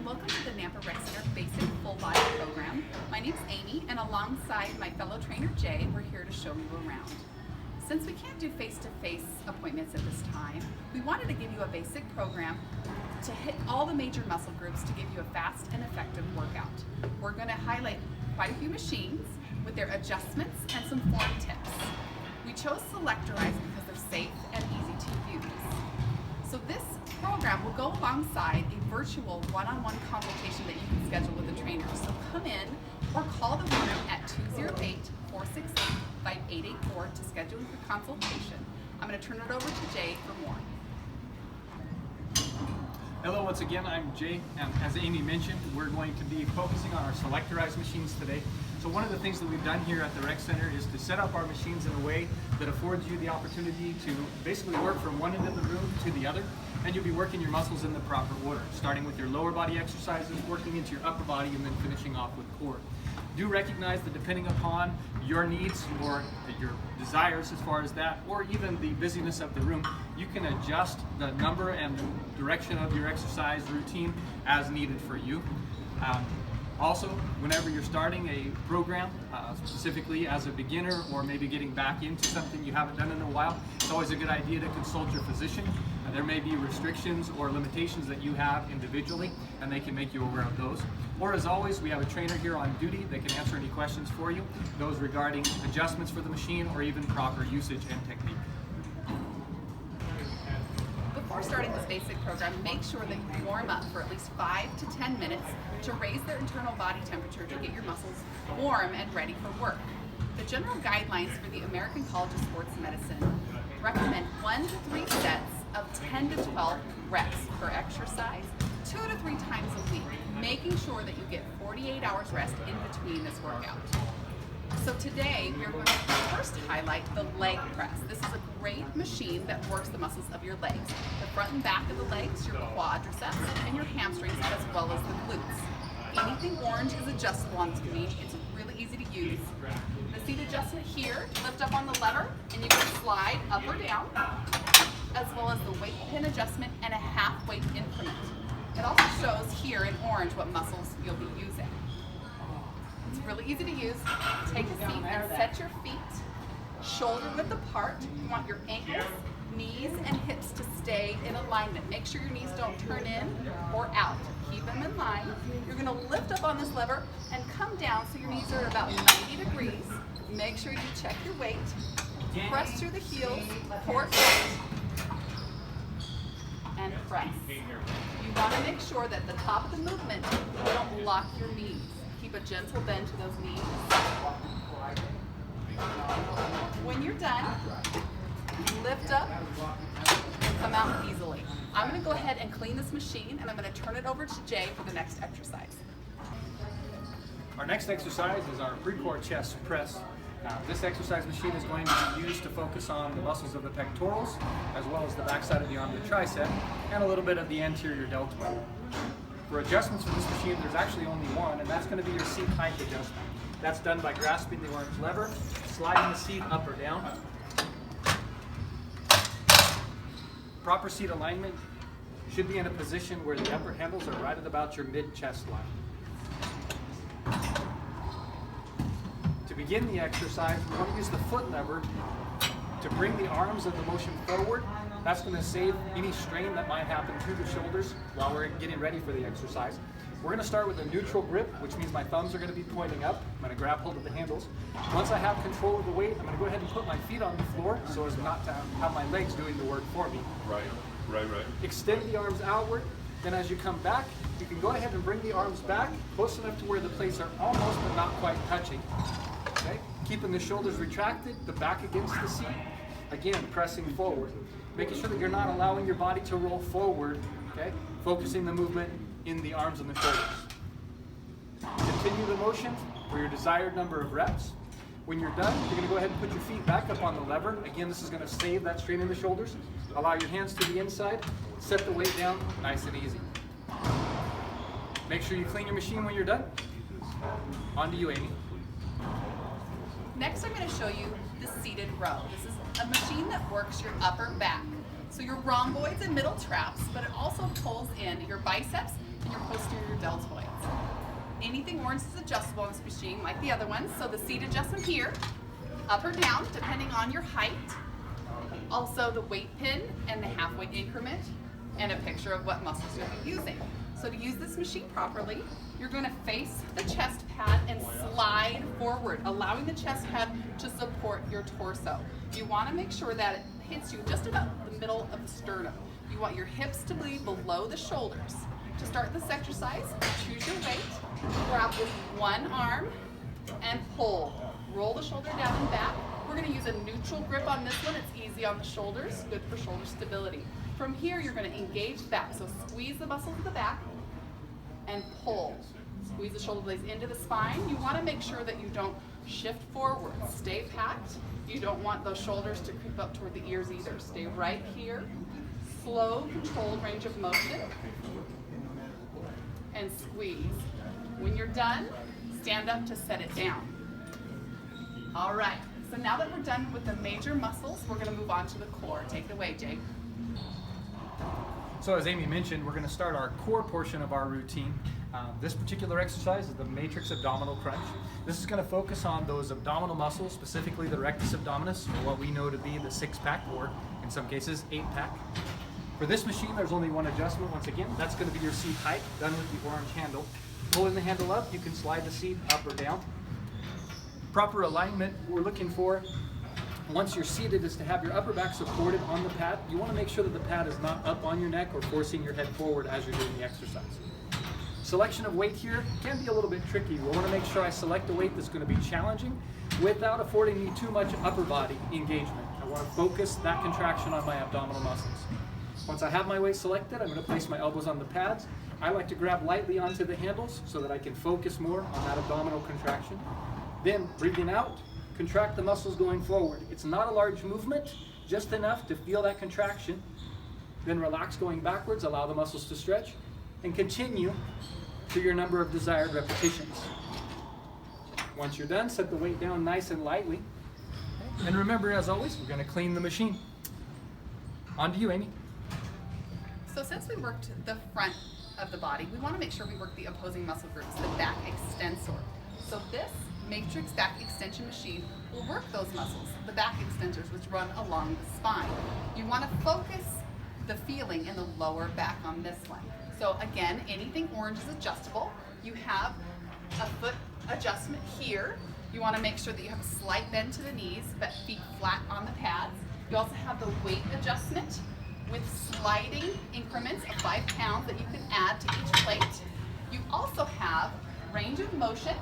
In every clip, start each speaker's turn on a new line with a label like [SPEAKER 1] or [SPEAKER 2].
[SPEAKER 1] and welcome to the Nampa Rec Center Basic Full Body Program. My name's Amy, and alongside my fellow trainer Jay, we're here to show you around. Since we can't do face-to-face appointments at this time, we wanted to give you a basic program to hit all the major muscle groups to give you a fast and effective workout. We're going to highlight quite a few machines with their adjustments and some form tips. We chose Selectorize because they're safe and easy to use. So this program will go alongside a virtual one-on-one consultation that you can schedule with a trainer. So come in or call the room at 208-468-5884 to schedule your consultation. I'm going to turn it over to Jay for more.
[SPEAKER 2] Hello, once again, I'm Jay, and as Amy mentioned, we're going to be focusing on our Selectorize machines today. So one of the things that we've done here at the Rec Center is to set up our machines in a way that affords you the opportunity to basically work from one end of the room to the other, and you'll be working your muscles in the proper order, starting with your lower body exercises, working into your upper body, and then finishing off with core. Do recognize that depending upon your needs or your desires as far as that, or even the busyness of the room, you can adjust the number and the direction of your exercise routine as needed for you. Also, whenever you're starting a program, specifically as a beginner or maybe getting back into something you haven't done in a while, it's always a good idea to consult your physician. There may be restrictions or limitations that you have individually, and they can make you aware of those. Or as always, we have a trainer here on duty that can answer any questions for you, those regarding adjustments for the machine or even proper usage and technique.
[SPEAKER 1] Before starting this basic program, make sure that you warm up for at least 5 to 10 minutes to raise their internal body temperature to get your muscles warm and ready for work. The general guidelines for the American College of Sports Medicine recommend 1 to 3 sets of 10 to 12 reps per exercise, 2 to 3 times a week, making sure that you get 48 hours rest in between this workout. So today we are going to first highlight the leg press. This is a great machine that works the muscles of your legs, the front and back of the legs, your quadriceps, and your hamstrings, as well as the glutes. Anything orange is adjustable on this machine. It's really easy to use. The seat adjustment here, lift up on the lever, and you can slide up or down, as well as the weight pin adjustment and a half weight increment. It also shows here in orange what muscles you'll be using. It's really easy to use. Take a seat and set your feet shoulder width apart. You want your ankles, knees, and hips to stay in alignment. Make sure your knees don't turn in or out. Keep them in line. You're going to lift up on this lever and come down so your knees are about 90 degrees. Make sure you check your weight. Press through the heels, core tight, and press. You want to make sure that the top of the movement, you don't lock your knees. Keep a gentle bend to those knees. When you're done, lift up and come out easily. I'm going to go ahead and clean this machine, and I'm going to turn it over to Jay for the next exercise.
[SPEAKER 2] Our next exercise is our pre-core chest press. This exercise machine is going to be used to focus on the muscles of the pectorals, as well as the backside of the arm of the tricep, and a little bit of the anterior deltoid. For adjustments for this machine, there's actually only one, and that's going to be your seat height adjustment. That's done by grasping the orange lever, sliding the seat up or down. Proper seat alignment should be in a position where the upper handles are right at about your mid-chest line. To begin the exercise, we want to use the foot lever to bring the arms of the motion forward. That's going to save any strain that might happen to the shoulders while we're getting ready for the exercise. We're going to start with a neutral grip, which means my thumbs are going to be pointing up. I'm going to grab hold of the handles. Once I have control of the weight, I'm going to go ahead and put my feet on the floor so as not to have my legs doing the work for me.
[SPEAKER 3] Right.
[SPEAKER 2] Extend the arms outward. Then as you come back, you can go ahead and bring the arms back close enough to where the plates are almost but not quite touching. Okay? Keeping the shoulders retracted, the back against the seat. Again, pressing forward. Making sure that you're not allowing your body to roll forward. Okay? Focusing the movement in the arms and the shoulders. Continue the motion for your desired number of reps. When you're done, you're going to go ahead and put your feet back up on the lever. Again, this is going to save that strain in the shoulders. Allow your hands to the inside. Set the weight down, nice and easy. Make sure you clean your machine when you're done. On to you, Amy.
[SPEAKER 1] Next, I'm going to show you the seated row. This is a machine that works your upper back. So your rhomboids and middle traps, but it also pulls in your biceps strengthen your posterior deltoids. Anything orange is adjustable on this machine like the other ones. So the seat adjustment here, up or down, depending on your height. Also the weight pin and the half weight increment, and a picture of what muscles you'll be using. So to use this machine properly, you're going to face the chest pad and slide forward, allowing the chest pad to support your torso. You want to make sure that it hits you just about the middle of the sternum. You want your hips to be below the shoulders. To start this exercise, choose your weight, grab with one arm, and pull. Roll the shoulder down and back. We're going to use a neutral grip on this one. It's easy on the shoulders, good for shoulder stability. From here, you're going to engage back. So squeeze the muscles of the back and pull. Squeeze the shoulder blades into the spine. You want to make sure that you don't shift forward. Stay packed. You don't want those shoulders to creep up toward the ears either. Stay right here. Slow, controlled range of motion. And squeeze. When you're done, stand up to set it down. All right. So now that we're done with the major muscles, we're going to move on to the core. Take it away, Jake.
[SPEAKER 2] So as Amy mentioned, we're going to start our core portion of our routine. This particular exercise is the matrix abdominal crunch. This is going to focus on those abdominal muscles, specifically the rectus abdominis, or what we know to be the six-pack, or in some cases, eight-pack. For this machine, there's only one adjustment. Once again, that's going to be your seat height, done with the orange handle. Pulling the handle up, you can slide the seat up or down. Proper alignment we're looking for once you're seated is to have your upper back supported on the pad. You want to make sure that the pad is not up on your neck or forcing your head forward as you're doing the exercise. Selection of weight here can be a little bit tricky. We want to make sure I select a weight that's going to be challenging without affording me too much upper body engagement. I want to focus that contraction on my abdominal muscles. Once I have my weight selected, I'm going to place my elbows on the pads. I like to grab lightly onto the handles so that I can focus more on that abdominal contraction. Then, breathing out, contract the muscles going forward. It's not a large movement, just enough to feel that contraction. Then relax going backwards, allow the muscles to stretch, and continue to your number of desired repetitions. Once you're done, set the weight down nice and lightly. And remember, as always, we're going to clean the machine. On to you, Amy.
[SPEAKER 1] So since we worked the front of the body, we want to make sure we work the opposing muscle groups, the back extensor. So this matrix back extension machine will work those muscles, the back extensors, which run along the spine. You want to focus the feeling in the lower back on this one. So again, anything orange is adjustable. You have a foot adjustment here. You want to make sure that you have a slight bend to the knees, but feet flat on the pads. You also have the weight adjustment with sliding increments of 5 pounds that you can add to each plate. You also have range of motion,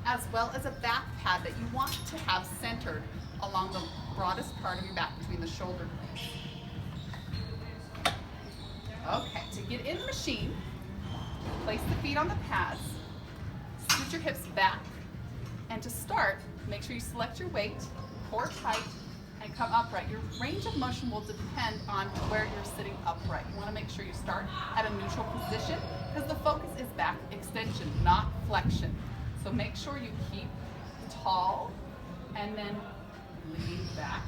[SPEAKER 1] as well as a back pad that you want to have centered along the broadest part of your back between the shoulder blades. Okay, to get in the machine, place the feet on the pads, scoot your hips back, and to start, make sure you select your weight, core tight, and come upright. Your range of motion will depend on where you're sitting upright. You want to make sure you start at a neutral position because the focus is back extension, not flexion. So make sure you keep tall and then lean back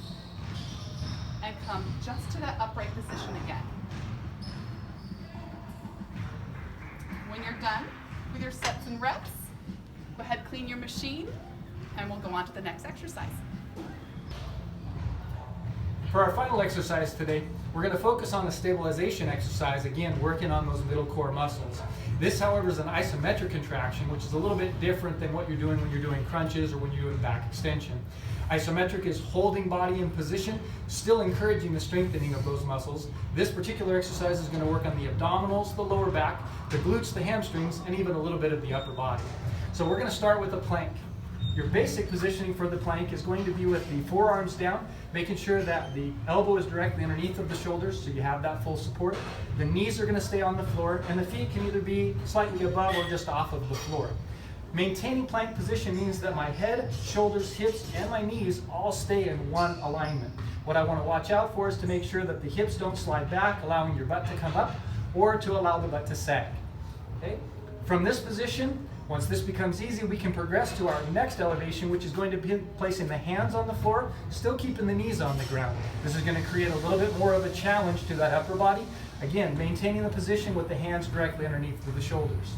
[SPEAKER 1] and come just to that upright position again. When you're done with your sets and reps, go ahead, clean your machine, and we'll go on to the next exercise.
[SPEAKER 2] For our final exercise today, we're going to focus on the stabilization exercise, again, working on those middle core muscles. This, however, is an isometric contraction, which is a little bit different than what you're doing when you're doing crunches or when you're doing back extension. Isometric is holding body in position, still encouraging the strengthening of those muscles. This particular exercise is going to work on the abdominals, the lower back, the glutes, the hamstrings, and even a little bit of the upper body. So we're going to start with a plank. Your basic positioning for the plank is going to be with the forearms down, making sure that the elbow is directly underneath of the shoulders so you have that full support. The knees are going to stay on the floor, and the feet can either be slightly above or just off of the floor. Maintaining plank position means that my head, shoulders, hips, and my knees all stay in one alignment. What I want to watch out for is to make sure that the hips don't slide back, allowing your butt to come up, or to allow the butt to sag. Okay? From this position, once this becomes easy, we can progress to our next elevation, which is going to be placing the hands on the floor, still keeping the knees on the ground. This is going to create a little bit more of a challenge to that upper body, Again, maintaining the position with the hands directly underneath the shoulders.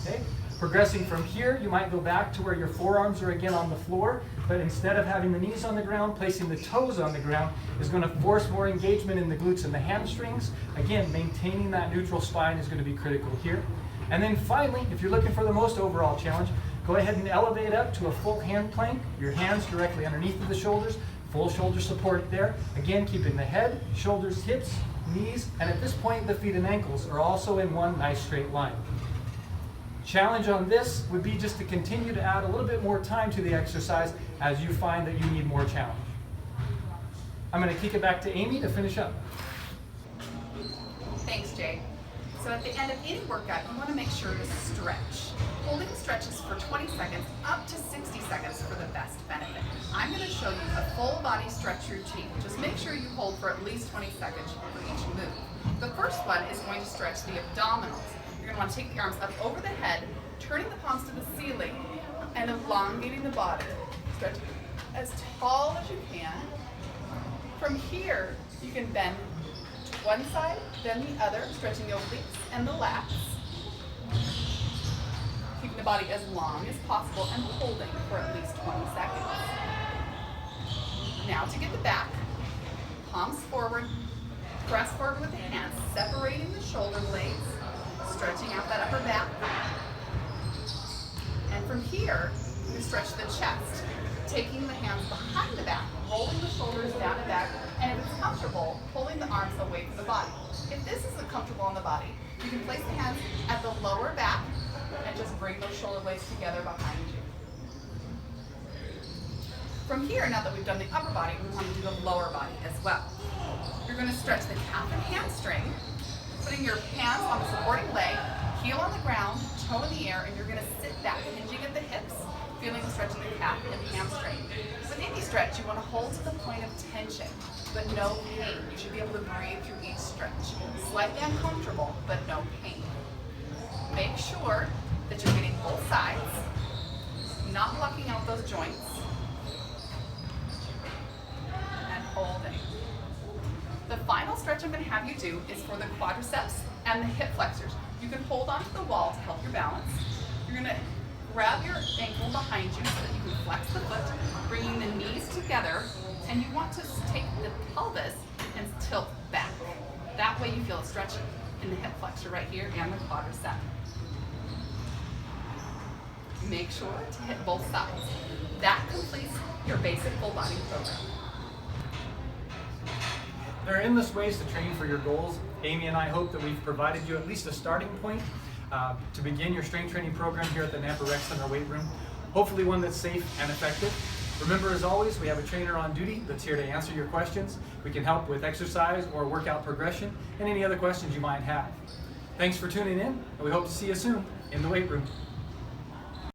[SPEAKER 2] Okay? Progressing from here, you might go back to where your forearms are again on the floor, but instead of having the knees on the ground, placing the toes on the ground is going to force more engagement in the glutes and the hamstrings. Again, maintaining that neutral spine is going to be critical here. And then finally, if you're looking for the most overall challenge, go ahead and elevate up to a full hand plank, your hands directly underneath of the shoulders, full shoulder support there. Again, keeping the head, shoulders, hips, knees, and at this point, the feet and ankles are also in one nice straight line. Challenge on this would be just to continue to add a little bit more time to the exercise as you find that you need more challenge. I'm going to kick it back to Amy to finish up.
[SPEAKER 1] Thanks, Jay. So at the end of any workout, you want to make sure to stretch. Holding stretches for 20 seconds up to 60 seconds for the best benefit. I'm going to show you a full body stretch routine. Just make sure you hold for at least 20 seconds for each move. The first one is going to stretch the abdominals. You're going to want to take the arms up over the head, turning the palms to the ceiling, and elongating the body. Stretch as tall as you can. From here, you can bend to one side, then the other, stretching the obliques and the lats. Keeping the body as long as possible and holding for at least 20 seconds. Now to get the back, palms forward, press forward with the hands, separating the shoulder blades, stretching out that upper back. And from here, we stretch the chest, taking the hands behind the back, rolling the shoulders down and back, and if it's comfortable, pulling the arms away from the body. If this isn't comfortable on the body, you can place the hands at the lower back and just bring those shoulder blades together behind you. From here, now that we've done the upper body, we want to do the lower body as well. You're going to stretch the calf and hamstring, putting your hands on the supporting leg, heel on the ground, toe in the air, and you're going to sit back, hinging at the hips, feeling the stretch in the calf and hamstring. With any stretch, you want to hold to the point of tension, but no pain. You should be able to breathe through each stretch. Slightly uncomfortable, but no pain. Make sure that you're getting both sides, not blocking out those joints, and holding. The final stretch I'm going to have you do is for the quadriceps and the hip flexors. You can hold onto the wall to help your balance. You're going to grab your ankle behind you so that you can flex the foot, bringing the knees together, and you want to take the pelvis and tilt back. That way you feel a stretch in the hip flexor right here and the quadricep. Make sure to hit both sides. That completes your basic full body program.
[SPEAKER 2] There are endless ways to train for your goals. Amy and I hope that we've provided you at least a starting point to begin your strength training program here at the Nampa Rec Center weight room. Hopefully one that's safe and effective. Remember, as always, we have a trainer on duty that's here to answer your questions. We can help with exercise or workout progression and any other questions you might have. Thanks for tuning in, and we hope to see you soon in the weight room.